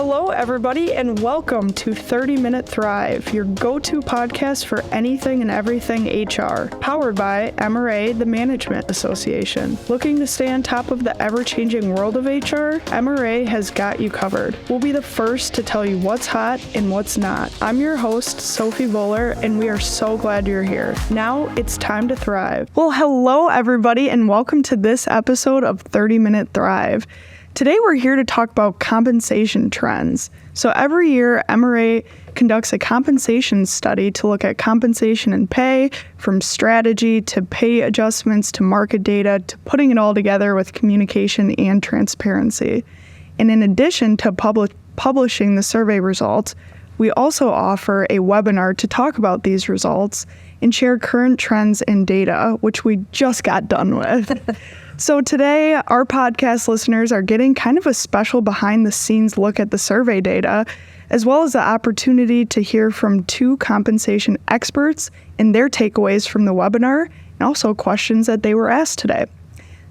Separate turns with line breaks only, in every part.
Hello, everybody, and welcome to 30 Minute Thrive, your go-to podcast for anything and everything HR, powered by MRA, the Management Association. Looking to stay on top of the ever-changing world of HR? MRA has got you covered. We'll be the first to tell you what's hot and what's not. I'm your host, Sophie Bowler, and we are so glad you're here. Now it's time to thrive. Well, hello, everybody, and welcome to this episode of 30 Minute Thrive. Today, we're here to talk about compensation trends. So every year, MRA conducts a compensation study to look at compensation and pay, from strategy to pay adjustments to market data to putting it all together with communication and transparency. And in addition to publishing the survey results, we also offer a webinar to talk about these results and share current trends and data, which we just got done with. So today, our podcast listeners are getting kind of a special behind-the-scenes look at the survey data, as well as the opportunity to hear from two compensation experts and their takeaways from the webinar, and also questions that they were asked today.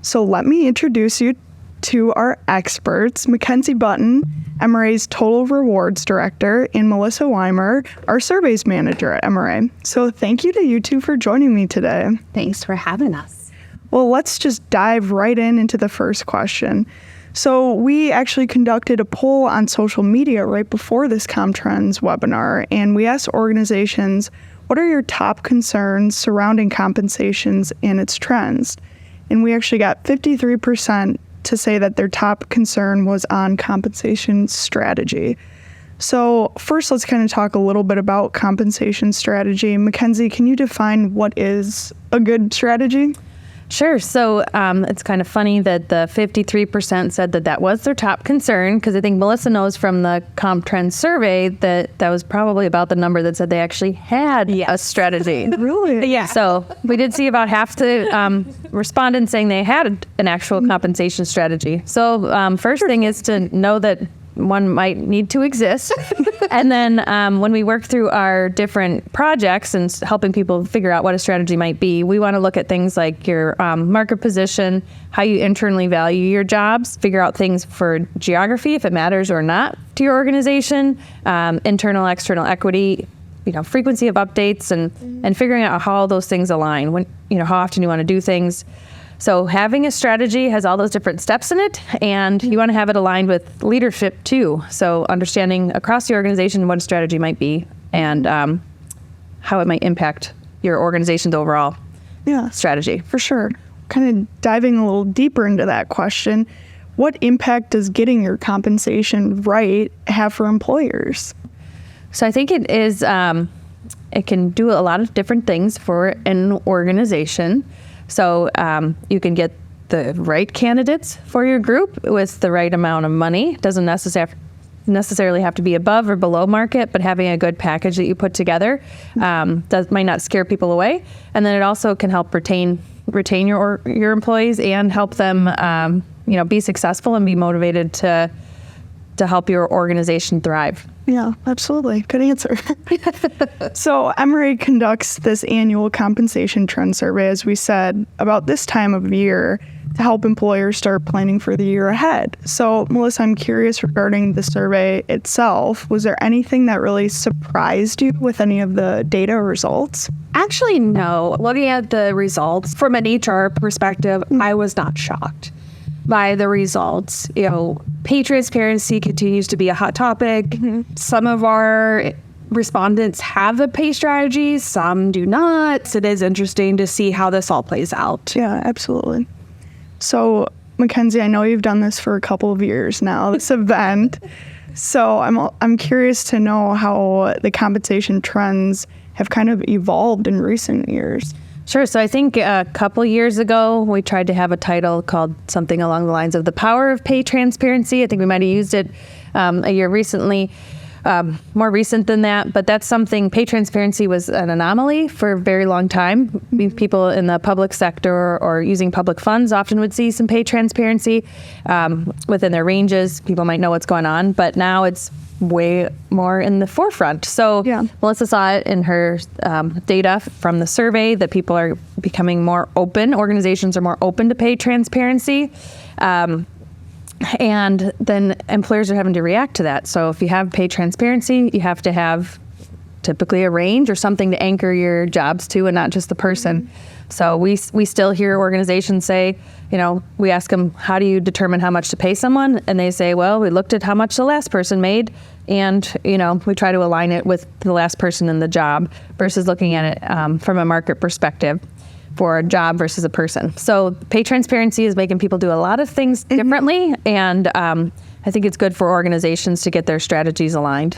So let me introduce you to our experts, Mackenzie Button, MRA's Total Rewards Director, and Melissa Weimer, our Surveys Manager at MRA. So thank you to you two for joining me today.
Thanks for having us.
Well, let's just dive right into the first question. So we actually conducted a poll on social media right before this CompTrends webinar, and we asked organizations, what are your top concerns surrounding compensations and its trends? And we actually got 53% to say that their top concern was on compensation strategy. So first, let's kind of talk a little bit about compensation strategy. Mackenzie, can you define what is a good strategy?
Sure. So it's kind of funny that the 53% said that was their top concern, because I think Melissa knows from the CompTrends survey that was probably about the number that said they actually had a strategy.
Really?
Yeah. So we did see about half the respondents saying they had an actual compensation strategy. So first thing is to know that one might need to exist. And then when we work through our different projects and helping people figure out what a strategy might be, we want to look at things like your market position, how you internally value your jobs, figure out things for geography, if it matters or not to your organization, internal, external equity, frequency of updates, and figuring out how all those things align, when, how often you want to do things. So having a strategy has all those different steps in it, and you want to have it aligned with leadership too. So understanding across the organization what a strategy might be and how it might impact your organization's overall strategy.
For sure. Kind of diving a little deeper into that question, what impact does getting your compensation right have for employers?
So I think it is, it can do a lot of different things for an organization. So you can get the right candidates for your group with the right amount of money. Doesn't necessarily have to be above or below market, but having a good package that you put together might not scare people away. And then it also can help retain your employees and help them be successful and be motivated to help your organization thrive.
Yeah, absolutely. Good answer. So MRA conducts this annual compensation trend survey, as we said, about this time of year to help employers start planning for the year ahead. So Melissa, I'm curious regarding the survey itself. Was there anything that really surprised you with any of the data results?
Actually, no. Looking at the results from an HR perspective, I was not shocked by the results. Pay transparency continues to be a hot topic. Mm-hmm. Some of our respondents have a pay strategy, some do not. So it is interesting to see how this all plays out.
Yeah, absolutely. So Mackenzie, I know you've done this for a couple of years now, this event. So I'm curious to know how the compensation trends have kind of evolved in recent years.
Sure. So I think a couple years ago, we tried to have a title called something along the lines of The Power of Pay Transparency. I think we might have used it a year recently, more recent than that. But that's something, pay transparency was an anomaly for a very long time. People in the public sector or using public funds often would see some pay transparency within their ranges. People might know what's going on, but now it's way more in the forefront. So Melissa saw it in her data from the survey that people are becoming more open. Organizations are more open to pay transparency. And then employers are having to react to that. So if you have pay transparency, you have to have typically a range or something to anchor your jobs to, and not just the person. So we still hear organizations say, we ask them, how do you determine how much to pay someone? And they say, well, we looked at how much the last person made, and we try to align it with the last person in the job versus looking at it from a market perspective for a job versus a person. So pay transparency is making people do a lot of things differently, and I think it's good for organizations to get their strategies aligned.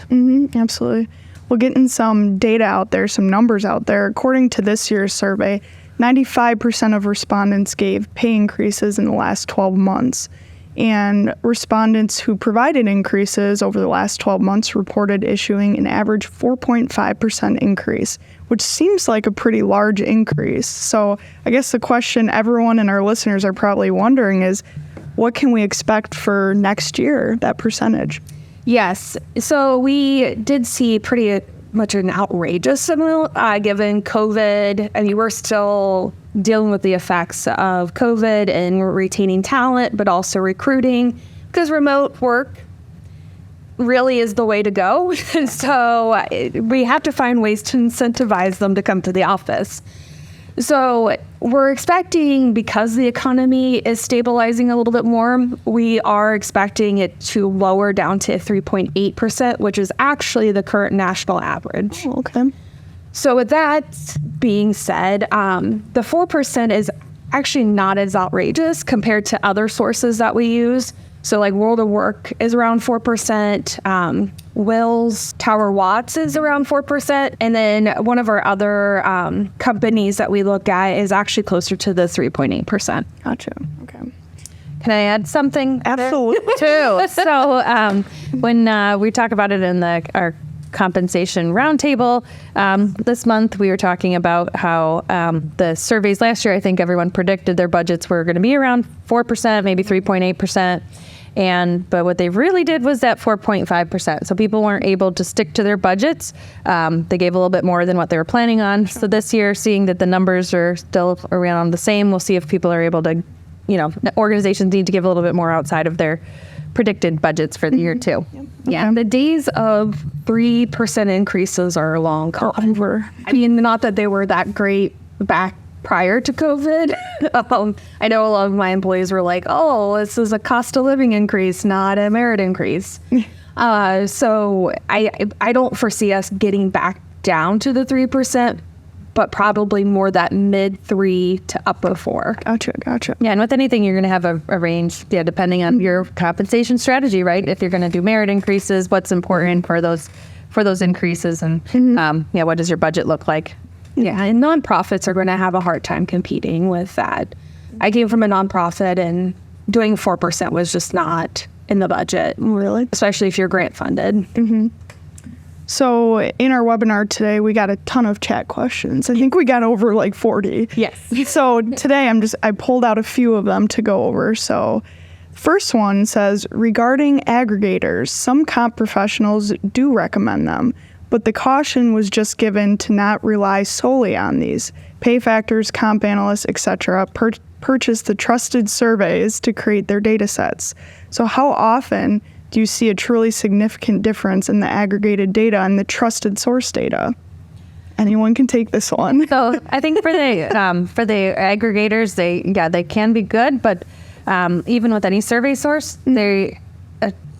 Absolutely. Well, getting some data out there, some numbers out there. According to this year's survey, 95% of respondents gave pay increases in the last 12 months. And respondents who provided increases over the last 12 months reported issuing an average 4.5% increase, which seems like a pretty large increase. So I guess the question everyone and our listeners are probably wondering is, what can we expect for next year, that percentage?
Yes. So we did see pretty much an outrageous amount given COVID. I mean, we're still dealing with the effects of COVID and retaining talent, but also recruiting, because remote work really is the way to go. So we have to find ways to incentivize them to come to the office. So we're expecting, because the economy is stabilizing a little bit more, we are expecting it to lower down to 3.8%, which is actually the current national average.
Oh, okay.
So with that being said, the 4% is actually not as outrageous compared to other sources that we use. So like World of Work is around 4%, Wills Tower Watts is around 4%, and then one of our other companies that we look at is actually closer to the 3.8%.
Gotcha. Okay.
Can I add something?
Absolutely.
Too. So when we talk about it in our compensation roundtable this month, we were talking about how the surveys last year, I think everyone predicted their budgets were going to be around 4%, maybe 3.8%. But what they really did was that 4.5%. So people weren't able to stick to their budgets. They gave a little bit more than what they were planning on. So this year, seeing that the numbers are still around the same, we'll see if people are able to, organizations need to give a little bit more outside of their predicted budgets for the year too.
Yeah, the days of 3% increases are long over. I mean, not that they were that great back prior to COVID. I know a lot of my employees were like, oh, this is a cost of living increase, not a merit increase. So I don't foresee us getting back down to the 3%, but probably more that mid 3 to upper 4.
Gotcha.
Yeah, and with anything, you're going to have a range, depending on your compensation strategy, right? If you're going to do merit increases, what's important for those increases, and what does your budget look like?
Yeah, and nonprofits are going to have a hard time competing with that. I came from a nonprofit, and doing 4% was just not in the budget.
Really?
Especially if you're grant funded.
So in our webinar today, we got a ton of chat questions. I think we got over like 40.
Yes.
So today I pulled out a few of them to go over. So first one says, regarding aggregators, some comp professionals do recommend them, but the caution was just given to not rely solely on these. Pay factors, comp analysts, etc. purchase the trusted surveys to create their data sets. So how often do you see a truly significant difference in the aggregated data and the trusted source data? Anyone can take this one.
So I think for the aggregators, they can be good, but even with any survey source,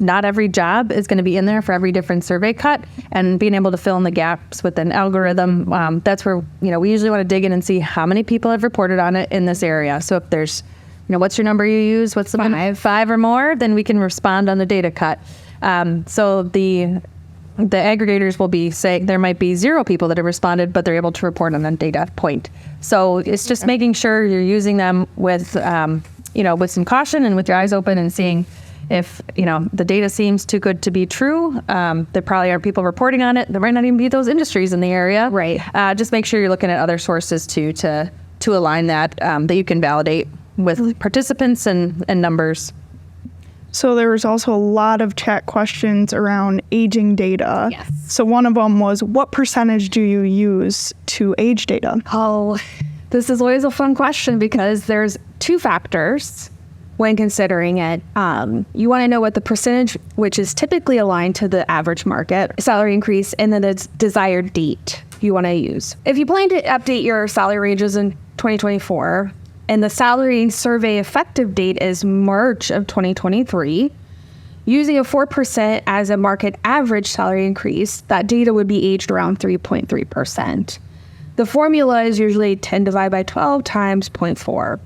not every job is going to be in there for every different survey cut, and being able to fill in the gaps with an algorithm, that's where we usually want to dig in and see how many people have reported on it in this area. So if there's what's your number you use? What's the 5 or more? Then we can respond on the data cut. So the aggregators will be saying there might be 0 people that have responded, but they're able to report on a data point. So it's just making sure you're using them with with some caution and with your eyes open, and seeing if the data seems too good to be true. There probably are people reporting on it. There might not even be those industries in the area.
Right.
Just make sure you're looking at other sources too to align that you can validate with participants and numbers.
So there was also a lot of chat questions around aging data.
Yes.
So one of them was, what percentage do you use to age data?
Oh, this is always a fun question, because there's 2 factors when considering it. You want to know what the percentage, which is typically aligned to the average market salary increase, and then the desired date you want to use. If you plan to update your salary ranges in 2024, and the salary survey effective date is March of 2023, using a 4% as a market average salary increase, that data would be aged around 3.3%. The formula is usually 10 divided by 12 times 0.4.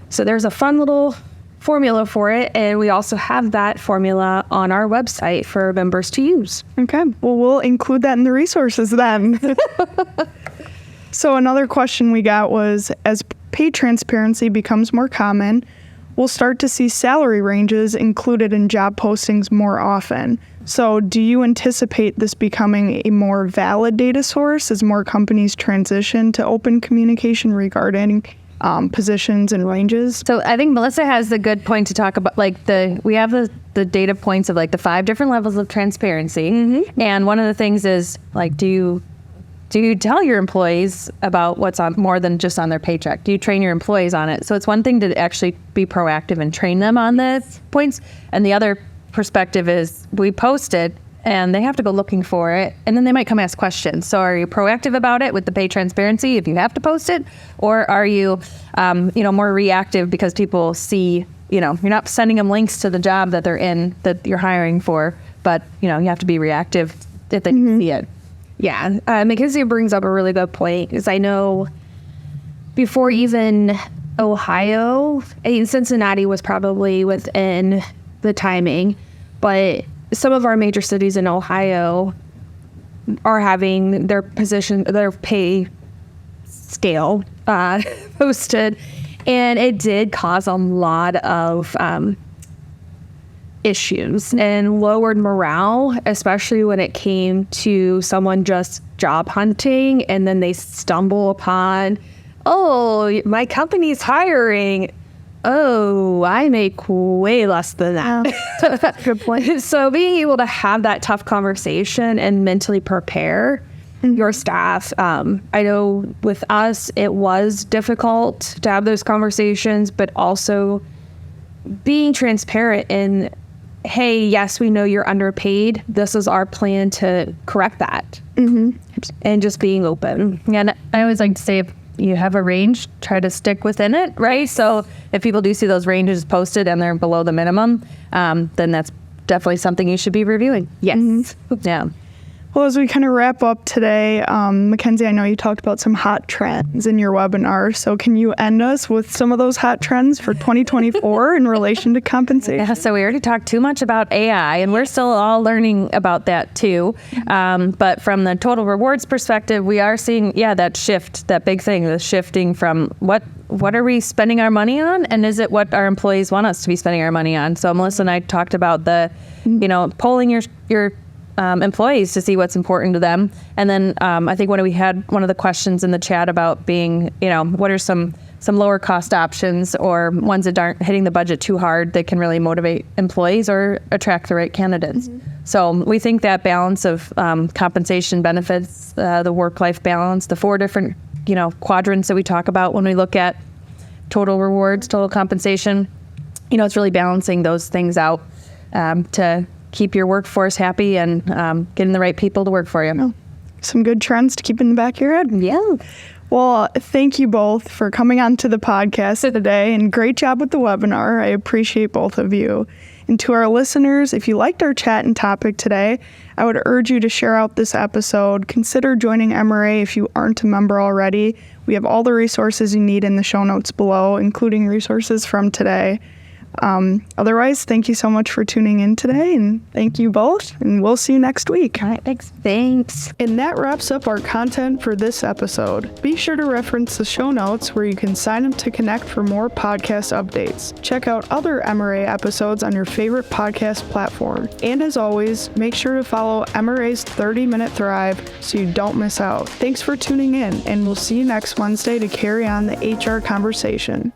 So there's a fun little formula for it, and we also have that formula on our website for members to use.
Okay, well, we'll include that in the resources then. So another question we got was, as pay transparency becomes more common, we'll start to see salary ranges included in job postings more often. So do you anticipate this becoming a more valid data source as more companies transition to open communication regarding positions and ranges?
So I think Melissa has the good point to talk about, like we have the data points of like the 5 different levels of transparency. Mm-hmm. And one of the things is like, do you tell your employees about what's on more than just on their paycheck? Do you train your employees on it? So it's one thing to actually be proactive and train them on the points. And the other perspective is we post it and they have to go looking for it. And then they might come ask questions. So are you proactive about it with the pay transparency if you have to post it? Or are you, more reactive because people see, you're not sending them links to the job that they're in, that you're hiring for, but, you have to be reactive if they see it.
Yeah, Mackenzie brings up a really good point, because I know before even Ohio, Cincinnati was probably within the timing, but some of our major cities in Ohio are having their pay scale posted, and it did cause a lot of issues and lowered morale, especially when it came to someone just job hunting and then they stumble upon, oh, my company's hiring. Oh, I make way less than that.
Good point.
So being able to have that tough conversation and mentally prepare your staff. I know with us, it was difficult to have those conversations, but also being transparent in, hey, yes, we know you're underpaid. This is our plan to correct that. Mm-hmm. And just being open.
Yeah, and I always like to say, if you have a range, try to stick within it, right? So if people do see those ranges posted and they're below the minimum, then that's definitely something you should be reviewing.
Yes.
Mm-hmm. Yeah.
Well, as we kind of wrap up today, Mackenzie, I know you talked about some hot trends in your webinar. So can you end us with some of those hot trends for 2024 in relation to compensation?
Yeah, so we already talked too much about AI, and we're still all learning about that too. But from the total rewards perspective, we are seeing, that shift, that big thing, the shifting from what are we spending our money on, and is it what our employees want us to be spending our money on? So Melissa and I talked about the, polling your employees to see what's important to them. And then I think when we had one of the questions in the chat about being, what are some lower cost options or ones that aren't hitting the budget too hard that can really motivate employees or attract the right candidates. Mm-hmm. So we think that balance of compensation, benefits, the work-life balance, the 4 different, quadrants that we talk about when we look at total rewards, total compensation, it's really balancing those things out to keep your workforce happy and getting the right people to work for you.
Oh, some good trends to keep in the back of your head.
Yeah.
Well, thank you both for coming on to the podcast today, and great job with the webinar. I appreciate both of you. And to our listeners, if you liked our chat and topic today, I would urge you to share out this episode. Consider joining MRA if you aren't a member already. We have all the resources you need in the show notes below, including resources from today. Otherwise, thank you so much for tuning in today, and thank you both, and we'll see you next week.
All right, thanks.
And that wraps up our content for this episode. Be sure to reference the show notes where you can sign up to connect for more podcast updates. Check out other MRA episodes on your favorite podcast platform. And as always, make sure to follow MRA's 30-Minute Thrive so you don't miss out. Thanks for tuning in, and we'll see you next Wednesday to carry on the HR conversation.